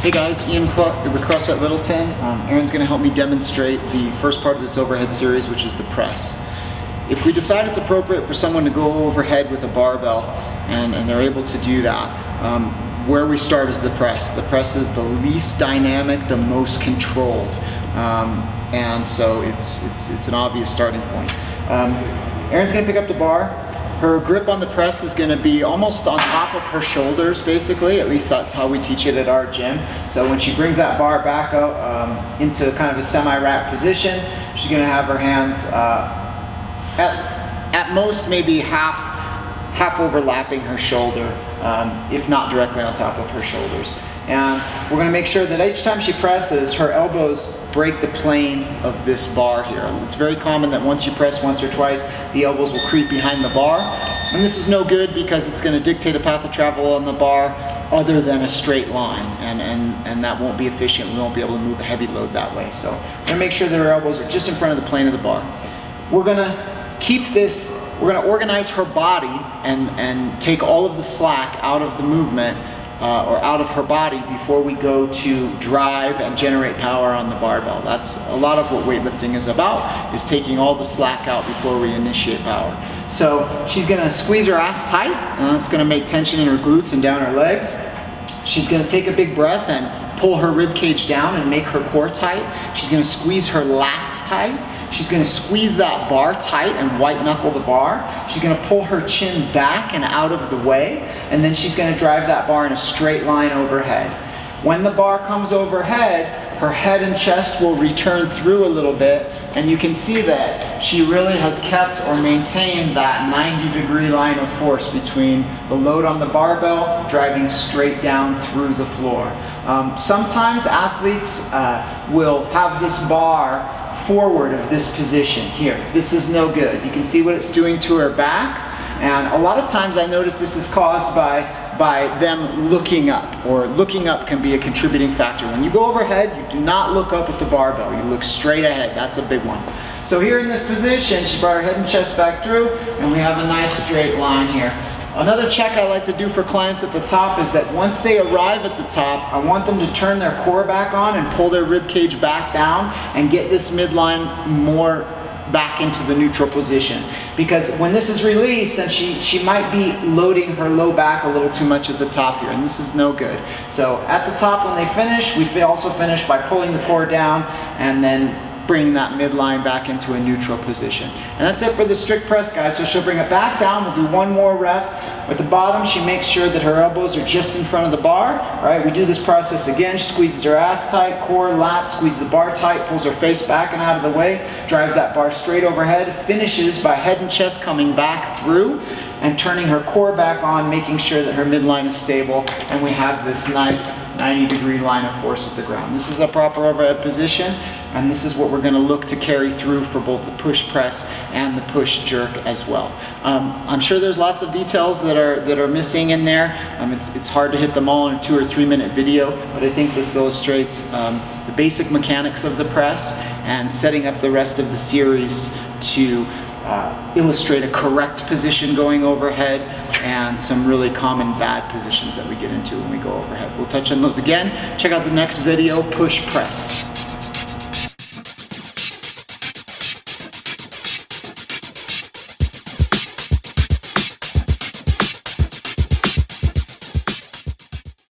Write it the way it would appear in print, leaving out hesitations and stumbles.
Hey guys, Ian with CrossFit Littleton. Aaron's going to help me demonstrate the first part of this overhead series, which is the press. If we decide it's appropriate for someone to go overhead with a barbell and they're able to do that, where we start is the press. The press is the least dynamic, the most controlled, and so it's an obvious starting point. Aaron's going to pick up the bar. Her grip on the press is going to be almost on top of her shoulders, basically. At least that's how we teach it at our gym. So when she brings that bar back up into kind of a semi-rack position, she's going to have her hands at most maybe half overlapping her shoulder, if not directly on top of her shoulders. And we're going to make sure that each time she presses, her elbows break the plane of this bar here. It's very common that once you press once or twice, the elbows will creep behind the bar. And this is no good because it's going to dictate a path of travel on the bar other than a straight line. And that won't be efficient. We won't be able to move a heavy load that way. So we're going to make sure that her elbows are just in front of the plane of the bar. We're going to keep this, we're going to organize her body and take all of the slack out of the movement or out of her body before we go to drive and generate power on the barbell. That's a lot of what weightlifting is about, is taking all the slack out before we initiate power. So she's gonna squeeze her ass tight, and that's gonna make tension in her glutes and down her legs. She's gonna take a big breath and pull her rib cage down and make her core tight. She's gonna squeeze her lats tight. She's gonna squeeze that bar tight and white knuckle the bar. She's gonna pull her chin back and out of the way, and then she's gonna drive that bar in a straight line overhead. When the bar comes overhead, her head and chest will return through a little bit, and you can see that she really has kept or maintained that 90-degree line of force between the load on the barbell driving straight down through the floor. Sometimes athletes will have this bar forward of this position here. This is no good. You can see what it's doing to her back, and a lot of times I notice this is caused by them looking up, or looking up can be a contributing factor. When you go overhead, you do not look up at the barbell. You look straight ahead. That's a big one. So here in this position, she brought her head and chest back through, and we have a nice straight line here. Another check I like to do for clients at the top is that once they arrive at the top, I want them to turn their core back on and pull their rib cage back down and get this midline more back into the neutral position. Because when this is released, then she might be loading her low back a little too much at the top here, and this is no good. So at the top when they finish, we also finish by pulling the core down and then bringing that midline back into a neutral position. And that's it for the strict press, guys. So she'll bring it back down. We'll do one more rep. At the bottom, she makes sure that her elbows are just in front of the bar. All right, we do this process again. She squeezes her ass tight, core, lats, squeeze the bar tight, pulls her face back and out of the way, drives that bar straight overhead, finishes by head and chest coming back through and turning her core back on, making sure that her midline is stable, and we have this nice 90-degree line of force with the ground. This is a proper overhead position, and this is what we're going to look to carry through for both the push press and the push jerk as well. I'm sure there's lots of details that are missing in there. It's hard to hit them all in a 2 or 3 minute video, but I think this illustrates the basic mechanics of the press and setting up the rest of the series to illustrate a correct position going overhead and some really common bad positions that we get into when we go overhead. We'll touch on those again. Check out the next video, push press.